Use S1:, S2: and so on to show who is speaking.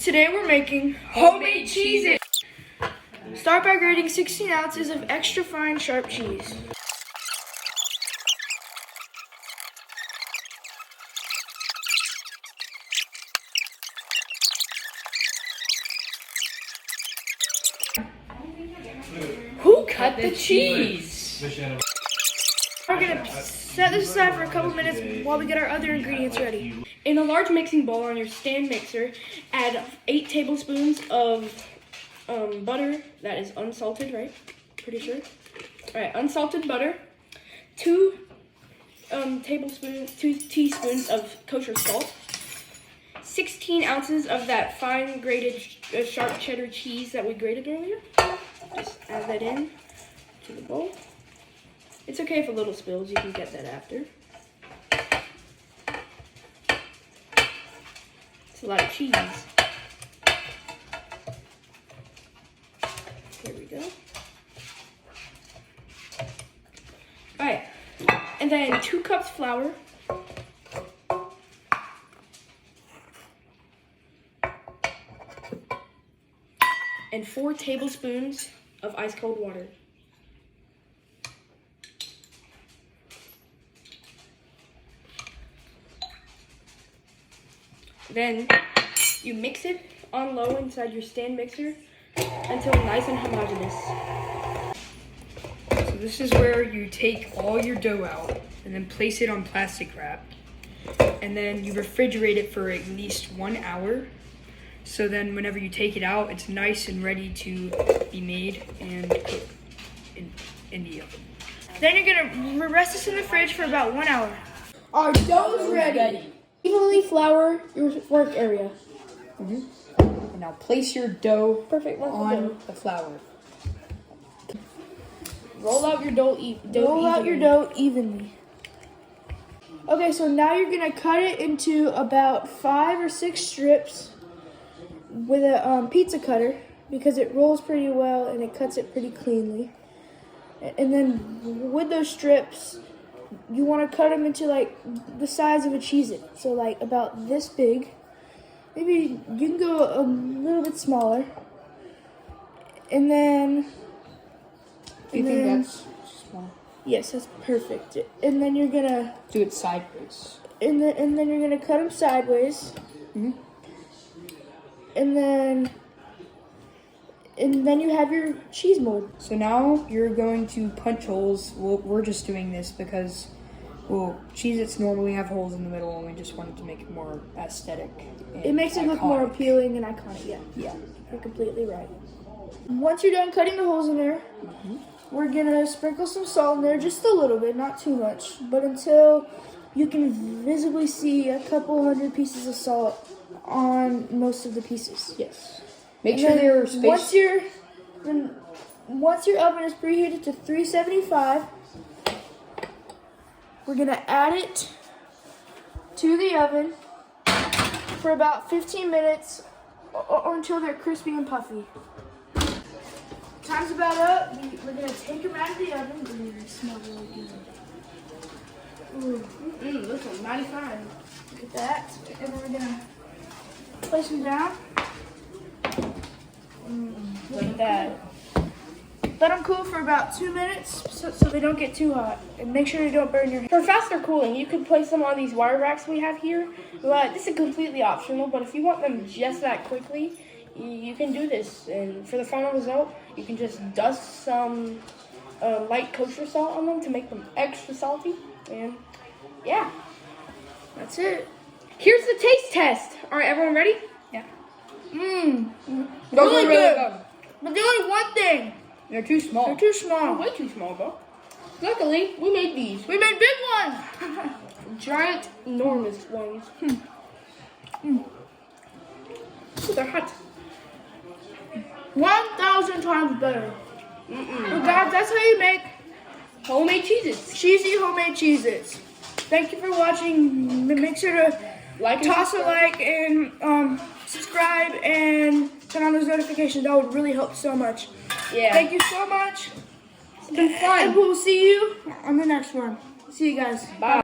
S1: Today we're making homemade Cheez-It. Start by grating 16 ounces of extra fine sharp cheese. Who cut the cheese? We're gonna set this aside for a couple minutes while we get our other ingredients ready. In a large mixing bowl on your stand mixer, add 8 tablespoons of butter that is unsalted, right? Pretty sure. All right, unsalted butter, 2 teaspoons of kosher salt, 16 ounces of that fine grated sharp cheddar cheese that we grated earlier. Just add that in to the bowl. It's okay if a little spills, you can get that after. It's a lot of cheese. Here we go. Alright, and then 2 cups flour. And 4 tablespoons of ice cold water. Then you mix it on low inside your stand mixer until nice and homogeneous.
S2: So this is where you take all your dough out and then place it on plastic wrap. And then you refrigerate it for at least 1 hour. So then whenever you take it out, it's nice and ready to be made and cooked in the oven.
S1: Then you're gonna rest this in the fridge for about 1 hour. Our dough's ready. Evenly flour your work area.
S2: And now place your dough on the flour.
S1: Roll out your dough evenly. Okay, so now you're gonna cut it into about 5 or 6 strips with a pizza cutter because it rolls pretty well and it cuts it pretty cleanly. And then with those strips, you want to cut them into like the size of a Cheez-It. So like about this big. Maybe you can go a little bit smaller. And then...
S2: Do you think that's small?
S1: Yes, that's perfect. And then you're going to...
S2: Do it sideways.
S1: And then you're going to cut them sideways. And then you have your cheese mold.
S2: So now you're going to punch holes. We're just doing this because, well, Cheez-Its normally have holes in the middle, and we just wanted to make it more aesthetic.
S1: It makes it look more appealing and iconic. Yeah, you're completely right. Once you're done cutting the holes in there, we're gonna sprinkle some salt in there, just a little bit, not too much, but until you can visibly see a couple hundred pieces of salt on most of the pieces.
S2: Yes. Make sure they're spaced.
S1: Once your oven is preheated to 375, we're gonna add it to the oven for about 15 minutes or until they're crispy and puffy. Time's about up. We're gonna take them out of the oven. Ooh, they smell really good. This one's mighty fine. Look at that. And then we're gonna place them down. Look at that. Let them cool for about 2 minutes so they don't get too hot. And make sure you don't burn your hand. For faster cooling, you could place them on these wire racks we have here. But this is completely optional. But if you want them just that quickly, you can do this. And for the final result, you can just dust some light kosher salt on them to make them extra salty. And yeah, that's it. Here's the taste test. All right, everyone ready?
S2: Yeah.
S1: Really good. But there's only one thing.
S2: They're too small.
S1: They're too small.
S2: Way too small, bro.
S1: Luckily, we made these. We made big ones. Giant, enormous ones. Ooh, they're hot. 1,000 times better. Well, guys, that's how you make homemade Cheez-Its. Cheesy homemade Cheez-Its. Thank you for watching. Make sure to toss a like and subscribe and turn on those notifications. That would really help so much. Yeah. Thank you so much. It's been fun. And we'll see you on the next one. See you guys. Bye.